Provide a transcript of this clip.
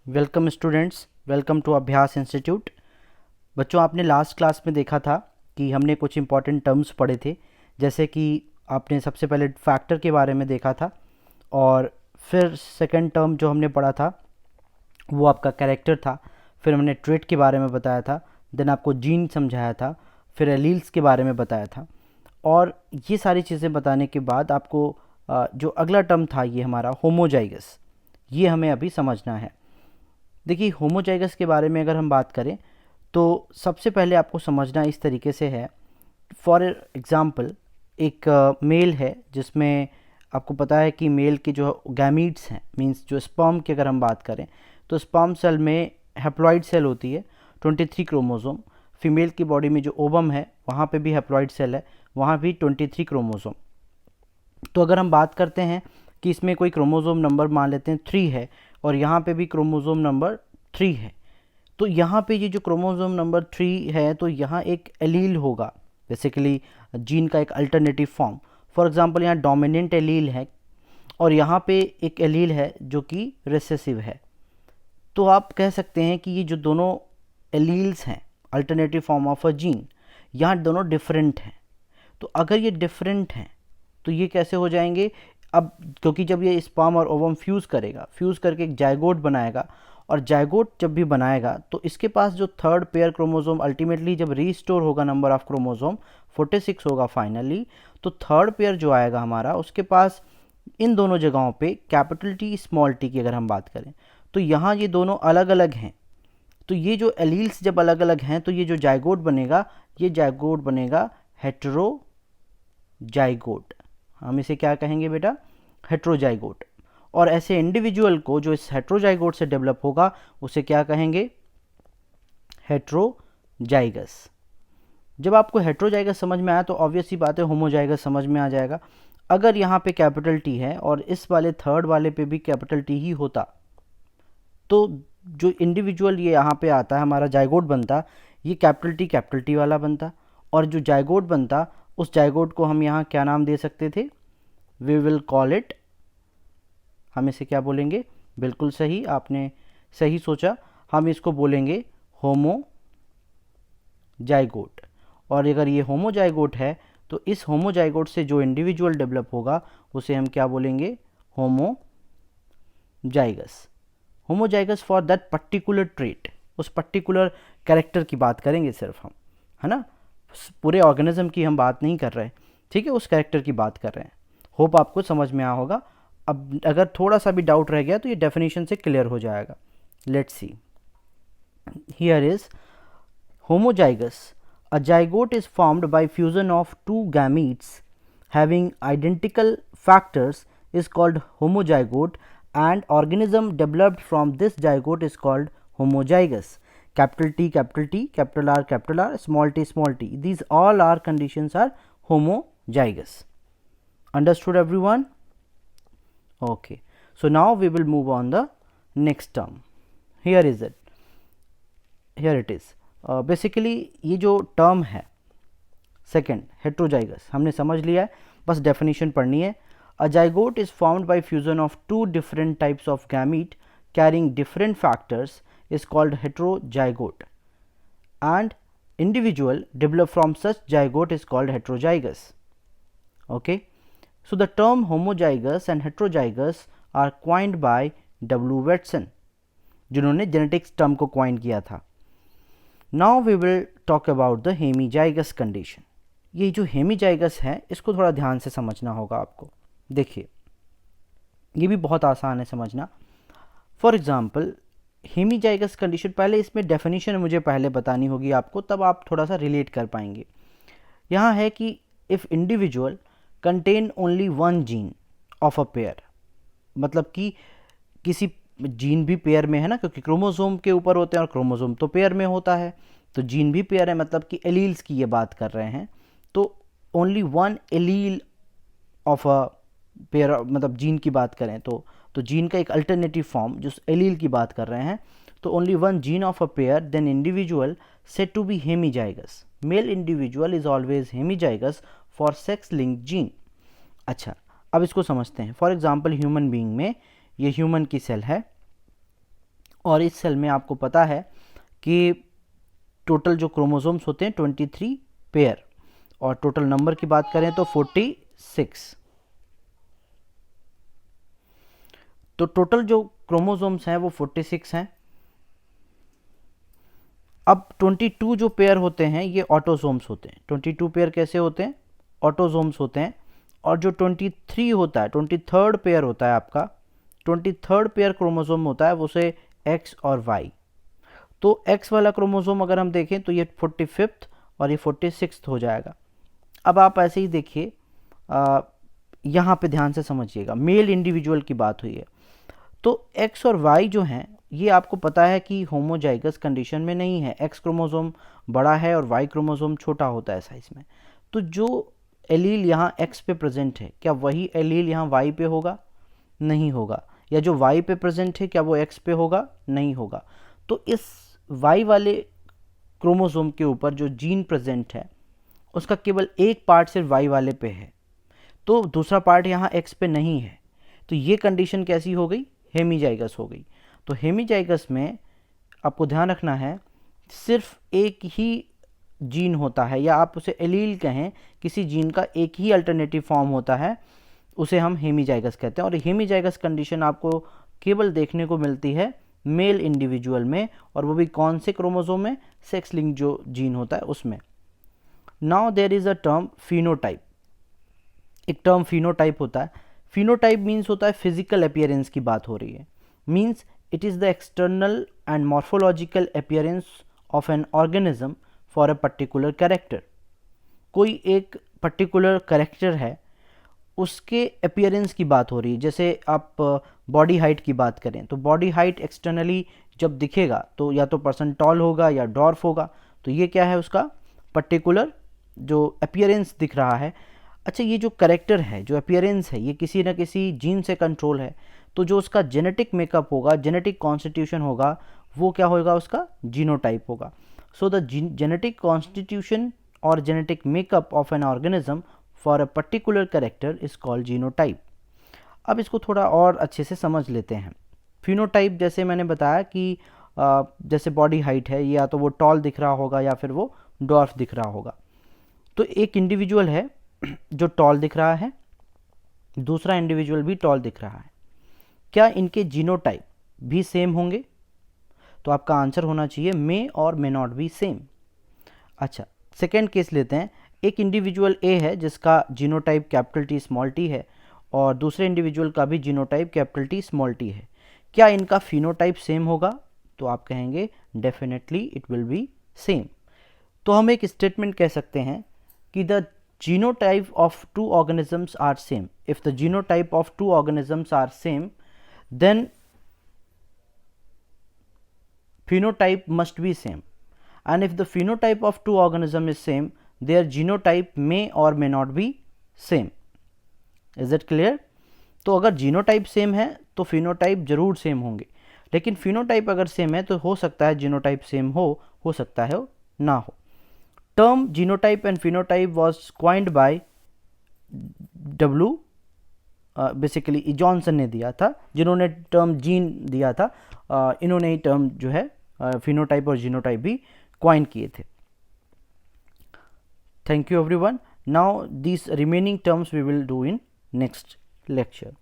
Welcome students, welcome to अभ्यास institute. बच्चों, आपने लास्ट क्लास में देखा था कि हमने कुछ इंपॉर्टेंट टर्म्स पढ़े थे। जैसे कि आपने सबसे पहले फैक्टर के बारे में देखा था, और फिर सेकंड टर्म जो हमने पढ़ा था वो आपका कैरेक्टर था। फिर हमने ट्रेट के बारे में बताया था, देन आपको जीन समझाया था, फिर एलील्स के बारे में बताया था। और ये सारी चीज़ें बताने के बाद आपको जो अगला टर्म था ये हमारा होमोजाइगस, ये हमें अभी समझना है। देखिए, होमोजाइगस के बारे में अगर हम बात करें तो सबसे पहले आपको समझना इस तरीके से है। फॉर एग्ज़ाम्पल, एक मेल है जिसमें आपको पता है कि मेल के जो गैमीट्स हैं, मींस जो स्पर्म की अगर हम बात करें तो स्पर्म सेल में हैप्लॉइड सेल होती है 23 क्रोमोसोम। फीमेल की बॉडी में जो ओवम है वहाँ पे भी हैप्लॉइड सेल है, वहाँ भी 23 क्रोमोसोम। तो अगर हम बात करते हैं कि इसमें कोई क्रोमोसोम नंबर मान लेते हैं 3 है, और यहाँ पे भी क्रोमोसोम नंबर 3 है, तो यहाँ पे ये जो क्रोमोसोम नंबर 3 है तो यहाँ एक एलील होगा, बेसिकली जीन का एक अल्टरनेटिव फॉर्म। फॉर एग्जांपल, यहाँ डोमिनेंट एलील है और यहाँ पे एक एलील है जो कि रिसेसिव है। तो आप कह सकते हैं कि ये जो दोनों एलील्स हैं, alternative form of a gene, यहाँ दोनों डिफरेंट हैं। तो अगर ये डिफरेंट हैं तो ये कैसे हो जाएंगे? अब क्योंकि जब ये स्पर्म और ओवम फ्यूज़ करेगा, फ्यूज़ करके एक जाइगोट बनाएगा, और जाइगोट जब भी बनाएगा तो इसके पास जो थर्ड पेयर क्रोमोसोम अल्टीमेटली जब रीस्टोर होगा, नंबर ऑफ क्रोमोसोम 46 होगा फाइनली, तो थर्ड पेयर जो आएगा हमारा, उसके पास इन दोनों जगहों पे कैपिटल टी स्मॉल टी की अगर हम बात करें तो यहाँ ये दोनों अलग अलग हैं। तो ये जो एलील्स जब अलग अलग हैं तो ये जो जाइगोट बनेगा, ये जाइगोट बनेगा हेटेरोजाइगोट। हम इसे क्या कहेंगे बेटा? हेट्रोजाइगोट। और ऐसे इंडिविजुअल को जो इस हेट्रोजाइगोट से डेवलप होगा उसे क्या कहेंगे? हेट्रोजाइगस। जब आपको हेट्रोजाइगस समझ में आया तो ऑब्वियस ही बात है होमोजाइगस समझ में आ जाएगा। अगर यहाँ पे कैपिटल टी है और इस वाले थर्ड वाले पे भी कैपिटल टी ही होता तो जो इंडिविजुअल ये यहाँ पे आता है, हमारा जाइगोट बनता, ये कैपिटल टी वाला बनता। और जो जाइगोट बनता, उस जाइगोट को हम यहाँ क्या नाम दे सकते थे? वी विल कॉल इट, हम इसे क्या बोलेंगे? बिल्कुल सही, आपने सही सोचा, हम इसको बोलेंगे होमोजाइगोट। और अगर ये होमोजाइगोट है तो इस होमोजाइगोट से जो इंडिविजुअल डेवलप होगा उसे हम क्या बोलेंगे? Homozygous. Homozygous for that particular trait, उस पर्टिकुलर कैरेक्टर की बात करेंगे सिर्फ हम, है ना? पूरे ऑर्गेनिज्म की हम बात नहीं कर रहे, ठीक है, उस कैरेक्टर की बात कर रहे हैं। होप आपको समझ में आया होगा। अब अगर थोड़ा सा भी डाउट रह गया तो ये डेफिनेशन से क्लियर हो जाएगा। Let's see, here is homozygous. A zygote is formed by fusion of two gametes having identical factors is called homozygote, and organism developed from this zygote is called homozygous. Capital T, capital R, small t, these all are conditions are homozygous. Understood everyone? Okay, so now we will move on the next term. Here is it, here it is. Basically ये जो term है second heterozygous हमने समझ लिया है, बस definition पढ़नी है। A zygote is formed by fusion of two different types of gamete carrying different factors is called heterozygote, and individual developed from such zygote is called heterozygous. Okay, so the term homozygous and heterozygous are coined by W. Watson, जिन्होंने genetics term को coin किया था। Now we will talk about the hemizygous condition. ये जो hemizygous है इसको थोड़ा ध्यान से समझना होगा आपको। देखिए, ये भी बहुत आसान है समझना। फॉर एग्जाम्पल, हेमीजाइगस कंडीशन, पहले इसमें डेफिनेशन मुझे पहले बतानी होगी आपको, तब आप थोड़ा सा रिलेट कर पाएंगे। यहाँ है कि if individual contain only one gene of a pair, मतलब कि किसी जीन भी पेयर में है ना, क्योंकि क्रोमोसोम के ऊपर होते हैं और क्रोमोसोम तो पेयर में होता है, तो जीन भी पेयर है, मतलब कि एलील्स की ये बात कर रहे हैं। तो only one allele of a pair, मतलब जीन की बात करें तो जीन का एक अल्टरनेटिव फॉर्म जो एलील की बात कर रहे हैं, तो only one gene of a pair, then individual said to be hemizygous. Male individual is always hemizygous for sex linked gene. अच्छा, अब इसको समझते हैं। फॉर एग्जाम्पल, ह्यूमन बीइंग में ये ह्यूमन की सेल है और इस सेल में आपको पता है कि टोटल जो क्रोमोसोम्स होते हैं 23 पेयर, और टोटल नंबर की बात करें तो 46। तो टोटल जो क्रोमोसोम्स हैं वो 46 हैं। अब 22 जो पेयर होते हैं ये ऑटोसोम्स होते हैं। 22 पेयर कैसे होते हैं? ऑटोसोम्स होते हैं। और जो 23 होता है, 23rd पेयर होता है आपका, 23rd पेयर क्रोमोसोम होता है, वो से एक्स और वाई। तो एक्स वाला क्रोमोसोम अगर हम देखें तो ये 45th और ये 46th हो जाएगा। अब आप ऐसे ही देखिए, यहाँ पे ध्यान से समझिएगा, मेल इंडिविजुअल की बात हुई है। तो एक्स और वाई जो हैं ये आपको पता है कि होमोजाइगस कंडीशन में नहीं है। एक्स क्रोमोसोम बड़ा है और वाई क्रोमोसोम छोटा होता है साइज में। तो जो एलील यहाँ एक्स पे प्रेजेंट है, क्या वही एलील यहाँ वाई पे होगा? नहीं होगा। या जो वाई पे प्रेजेंट है, क्या वो एक्स पे होगा? नहीं होगा। तो इस वाई वाले क्रोमोसोम के ऊपर जो जीन प्रेजेंट है उसका केवल एक पार्ट सिर्फ वाई वाले पे है, तो दूसरा पार्ट यहाँ एक्स पे नहीं है। तो ये कंडीशन कैसी हो गई? हेमीजाइगस हो गई। तो हेमीजाइगस में आपको ध्यान रखना है, सिर्फ एक ही जीन होता है, या आप उसे एलील कहें, किसी जीन का एक ही अल्टरनेटिव फॉर्म होता है, उसे हम हेमीजाइगस कहते हैं। और हेमीजाइगस कंडीशन आपको केवल देखने को मिलती है मेल इंडिविजुअल में, और वो भी कौन से क्रोमोसोम में? सेक्स लिंक जो जीन होता है उसमें। Now there is a term phenotype. एक टर्म फिनोटाइप होता है। फिनोटाइप मीन्स होता है फिजिकल अपीयरेंस की बात हो रही है। Means it is the external and morphological appearance of an organism for a particular character. कोई एक पर्टिकुलर कैरेक्टर है, उसके अपीयरेंस की बात हो रही है। जैसे आप बॉडी हाइट की बात करें तो बॉडी हाइट एक्सटर्नली जब दिखेगा तो या तो पर्सन टॉल होगा या डॉर्फ होगा। तो ये क्या है? उसका पर्टिकुलर जो अपीयरेंस दिख रहा है। अच्छा, ये जो करेक्टर है, जो अपीयरेंस है, ये किसी न किसी जीन से कंट्रोल है। तो जो उसका जेनेटिक मेकअप होगा, जेनेटिक कॉन्स्टिट्यूशन होगा, वो क्या होगा? उसका जीनोटाइप होगा। सो द जेनेटिक कॉन्स्टिट्यूशन और genetic makeup of an organism for a particular character is called genotype. अब इसको थोड़ा और अच्छे से समझ लेते हैं। फिनोटाइप जैसे मैंने बताया कि जैसे बॉडी हाइट है, या तो वो टॉल दिख रहा होगा या फिर वो डॉर्फ दिख रहा होगा। तो एक इंडिविजुअल है जो टॉल दिख रहा है, दूसरा इंडिविजुअल भी टॉल दिख रहा है। क्या इनके जीनोटाइप भी सेम होंगे? तो आपका आंसर होना चाहिए मे और मे नॉट बी सेम। अच्छा, सेकेंड केस लेते हैं। एक इंडिविजुअल ए है जिसका genotype capital T small T है, और दूसरे इंडिविजुअल का भी genotype capital T small T है। क्या इनका फिनोटाइप सेम होगा? तो आप कहेंगे definitely it will be same. तो हम एक स्टेटमेंट कह सकते हैं कि the genotype of two organisms are same. If the genotype of two organisms are same, then phenotype must be same. And if the phenotype of two organisms is same, their genotype may or may not be same. Is it clear? तो अगर genotype same है तो phenotype जरूर same होंगे, लेकिन phenotype अगर same है तो हो सकता है जीनोटाइप सेम हो सकता है ना हो। Term genotype and phenotype was coined by W, basically Johnson ने दिया था, जिन्होंने टर्म जीन दिया था। इन्होंने ही टर्म जो है फिनोटाइप और जीनोटाइप भी क्वाइन किए थे। Thank you everyone. Now this remaining terms we will do in next lecture.